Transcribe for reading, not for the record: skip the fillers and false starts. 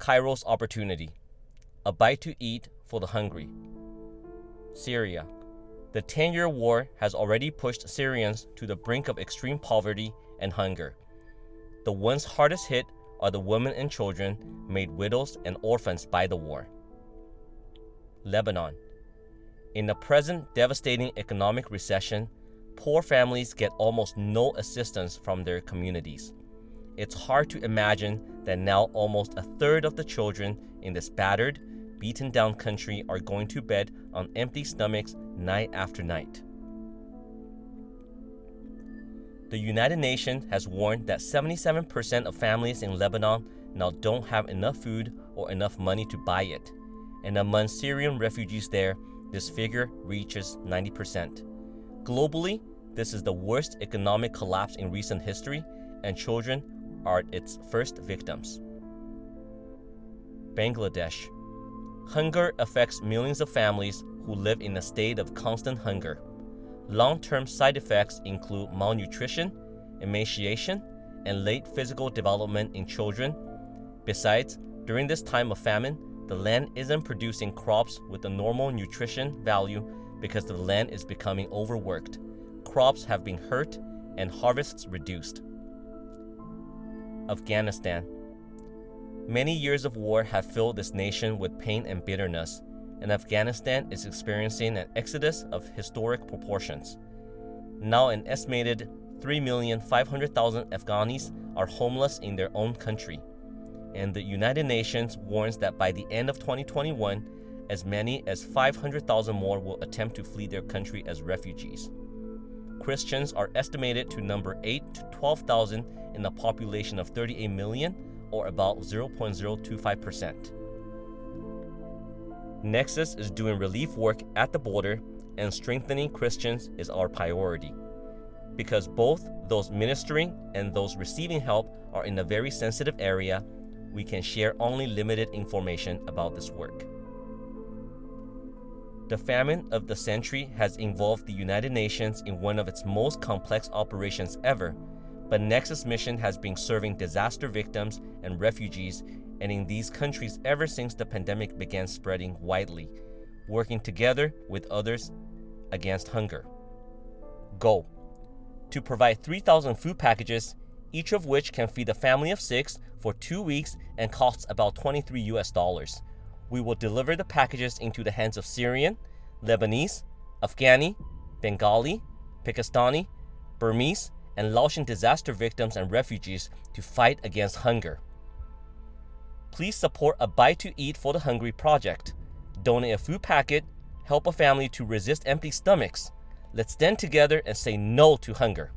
Kairos opportunity. A bite to eat for the hungry. Syria. The 10-year war has already pushed Syrians to the brink of extreme poverty and hunger. The ones hardest hit are the women and children made widows and orphans by the war. Lebanon. In the present devastating economic recession, poor families get almost no assistance from their communities. It's hard to imagine that now almost a third of the children in this battered, beaten down country are going to bed on empty stomachs night after night. The United Nations has warned that 77% of families in Lebanon now don't have enough food or enough money to buy it, and among Syrian refugees there, this figure reaches 90%. Globally, this is the worst economic collapse in recent history, and children are its first victims. Bangladesh. Hunger affects millions of families who live in a state of constant hunger. Long-term side effects include malnutrition, emaciation, and late physical development in children. Besides, during this time of famine, the land isn't producing crops with the normal nutrition value because the land is becoming overworked. Crops have been hurt and harvests reduced. Afghanistan. Many years of war have filled this nation with pain and bitterness, and Afghanistan is experiencing an exodus of historic proportions. Now an estimated 3,500,000 Afghanis are homeless in their own country, and the United Nations warns that by the end of 2021, as many as 500,000 more will attempt to flee their country as refugees. Christians are estimated to number 8 to 12,000 in a population of 38 million, or about 0.025%. Nexus is doing relief work at the border, and strengthening Christians is our priority. Because both those ministering and those receiving help are in a very sensitive area, we can share only limited information about this work. The famine of the century has involved the United Nations in one of its most complex operations ever, but Nexus mission has been serving disaster victims and refugees and in these countries ever since the pandemic began spreading widely, working together with others against hunger. Goal: to provide 3,000 food packages, each of which can feed a family of 6 for 2 weeks and costs about $23. We will deliver the packages into the hands of Syrian, Lebanese, Afghani, Bengali, Pakistani, Burmese, and Laotian disaster victims and refugees to fight against hunger. Please support a Bite to Eat for the Hungry project. Donate a food packet, help a family to resist empty stomachs. Let's stand together and say no to hunger.